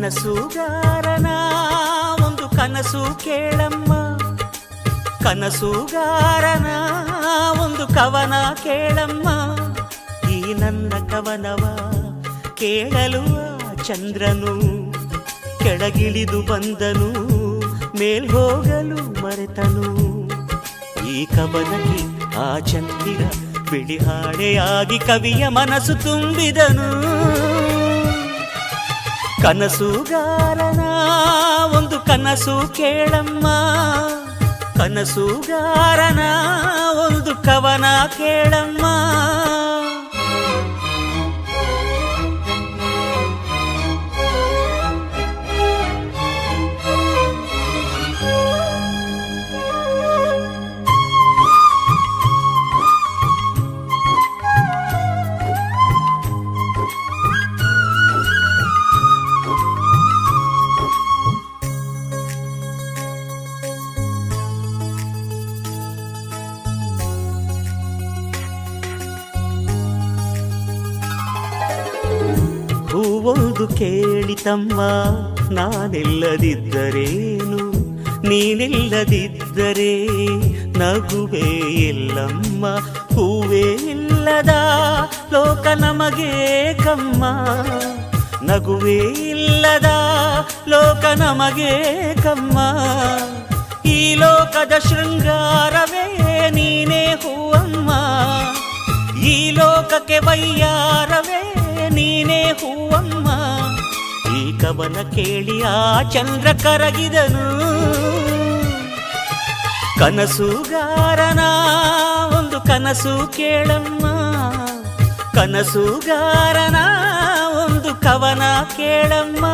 ಕನಸುಗಾರನ ಒಂದು ಕನಸು ಕೇಳಮ್ಮ, ಕನಸುಗಾರನ ಒಂದು ಕವನ ಕೇಳಮ್ಮ. ಈ ನನ್ನ ಕವನವ ಕೇಳಲು ಚಂದ್ರನು ಕೆಳಗಿಳಿದು ಬಂದನು, ಮೇಲ್ ಹೋಗಲು ಮರೆತನು. ಈ ಕವನಕ್ಕೆ ಆ ಚಂದಿರ ಬಿಳಿ ಹಾಡೆಯಾಗಿ ಕವಿಯ ಮನಸ್ಸು ತುಂಬಿದನು. ಕನಸುಗಾರನ ಒಂದು ಕನಸು ಕೇಳಮ್ಮ, ಕನಸುಗಾರನ ಒಂದು ಕವನ ಕೇಳಮ್ಮ. ಹೂವೊಂದು ಕೇಳಿತಮ್ಮ, ನಾನಿಲ್ಲದಿದ್ದರೇನು, ನೀನಿಲ್ಲದಿದ್ದರೆ ನಗುವೇ ಇಲ್ಲಮ್ಮ. ಹೂವೇ ಇಲ್ಲದ ಲೋಕ ನಮಗೆ ಕಮ್ಮ, ನಗುವೇ ಇಲ್ಲದ ಲೋಕ ನಮಗೆ ಕಮ್ಮ. ಈ ಲೋಕದ ಶೃಂಗಾರವೇ ನೀನೇ ಹೂವಮ್ಮ, ಈ ಲೋಕಕ್ಕೆ ವೈಯಾರವೇ ನೀನೇ ಹೂವಮ್ಮ. ಈ ಕವನ ಕೇಳಿ ಆ ಚಂದ್ರ ಕರಗಿದನು. ಕನಸುಗಾರನ ಒಂದು ಕನಸು ಕೇಳಮ್ಮ, ಕನಸುಗಾರನ ಒಂದು ಕವನ ಕೇಳಮ್ಮ.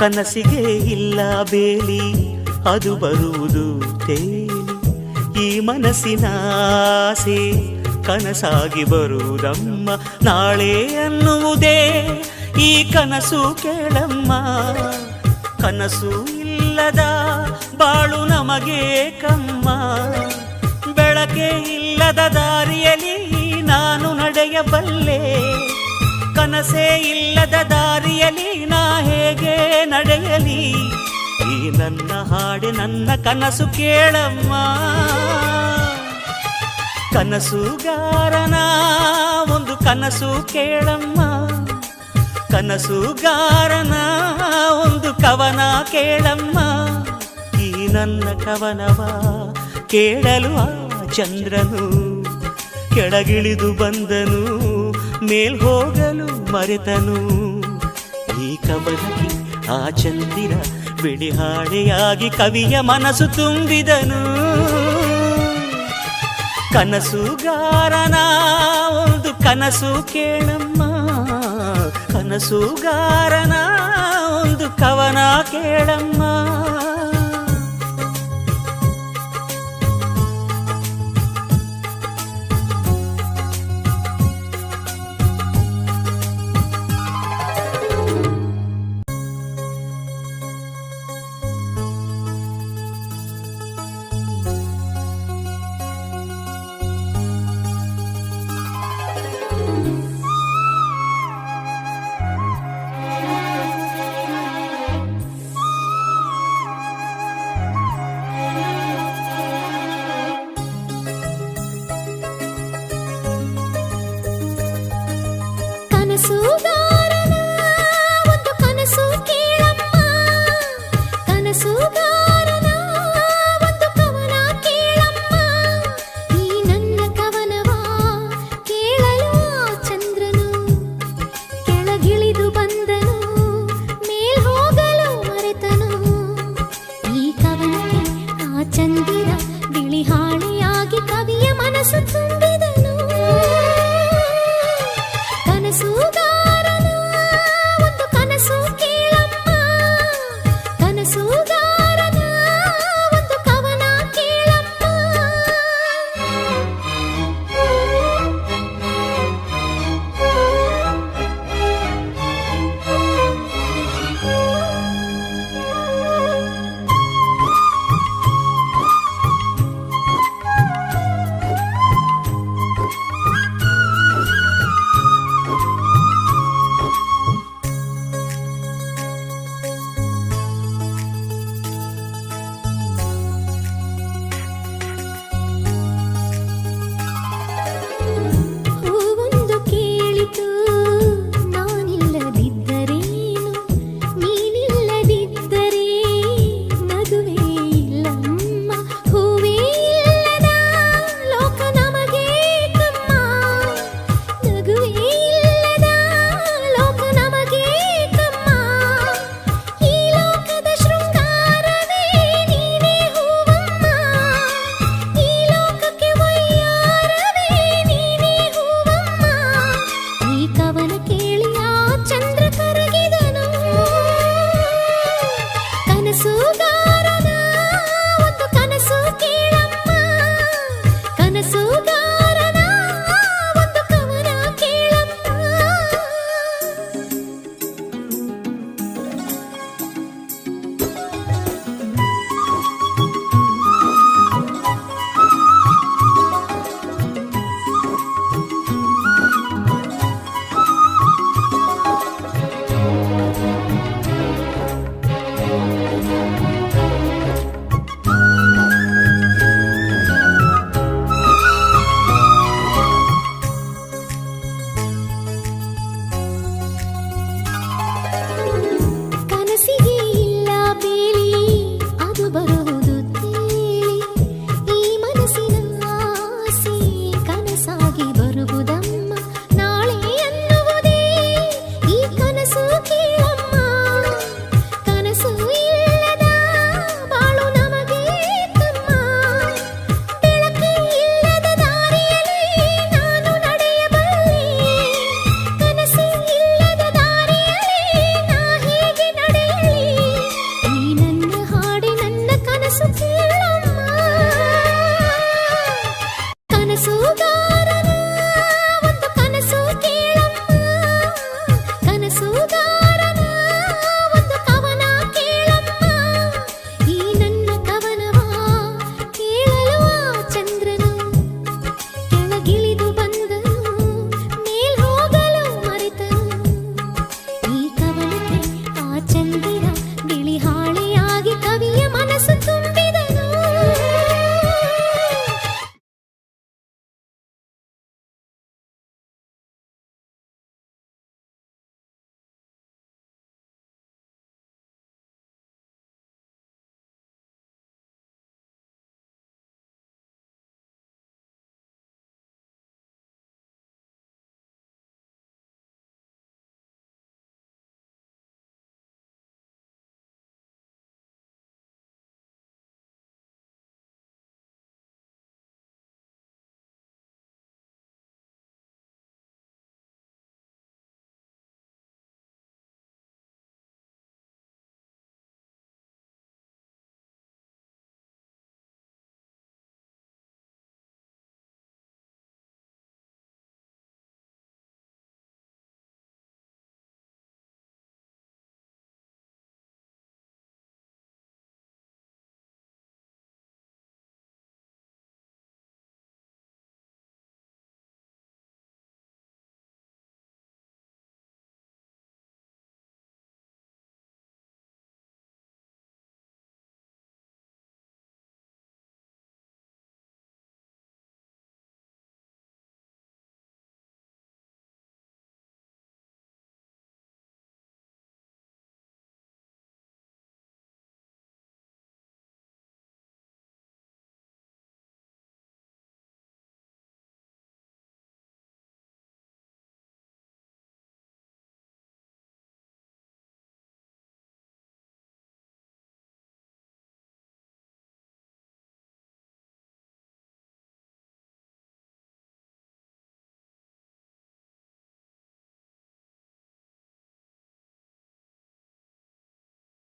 ಕನಸಿಗೆ ಇಲ್ಲ ಬೇಲಿ, ಅದು ಬರುವುದು ತೇಲಿ. ಈ ಮನಸ್ಸಿನ ಆಸೆ ಕನಸಾಗಿ ಬರುವುದಮ್ಮ. ನಾಳೆ ಅನ್ನುವುದೇ ಈ ಕನಸು ಕೇಳಮ್ಮ. ಕನಸು ಇಲ್ಲದ ಬಾಳು ನಮಗೆ ಕಮ್ಮ. ಬೆಳಕೆ ಇಲ್ಲದ ದಾರಿಯಲ್ಲಿ ನಾನು ನಡೆಯಬಲ್ಲೆ, ಕನಸೇ ಇಲ್ಲದ ದಾರಿಯಲ್ಲಿ ನಾ ಹೇಗೆ ನಡೆಯಲಿ. ಈ ನನ್ನ ಹಾಡೆ ನನ್ನ ಕನಸು ಕೇಳಮ್ಮ. ಕನಸುಗಾರನ ಒಂದು ಕನಸು ಕೇಳಮ್ಮ, ಕನಸುಗಾರನ ಒಂದು ಕವನ ಕೇಳಮ್ಮ. ಈ ನನ್ನ ಕವನವ ಕೇಳಲು ಆ ಚಂದ್ರನು ಕೆಳಗಿಳಿದು ಬಂದನು, ಮೇಲ್ ಹೋಗಲು ಮರೆತನು. ಈ ಕವನಕ್ಕೆ ಆ ಚಂದಿರ ಬಿಳಿ ಹಾಡೆಯಾಗಿ ಕವಿಯ ಮನಸ್ಸು ತುಂಬಿದನು. ಕನಸುಗಾರನ ಒಂದು ಕನಸು ಕೇಳಮ್ಮ, ಕನಸುಗಾರನ ಒಂದು ಕವನ ಕೇಳಮ್ಮ.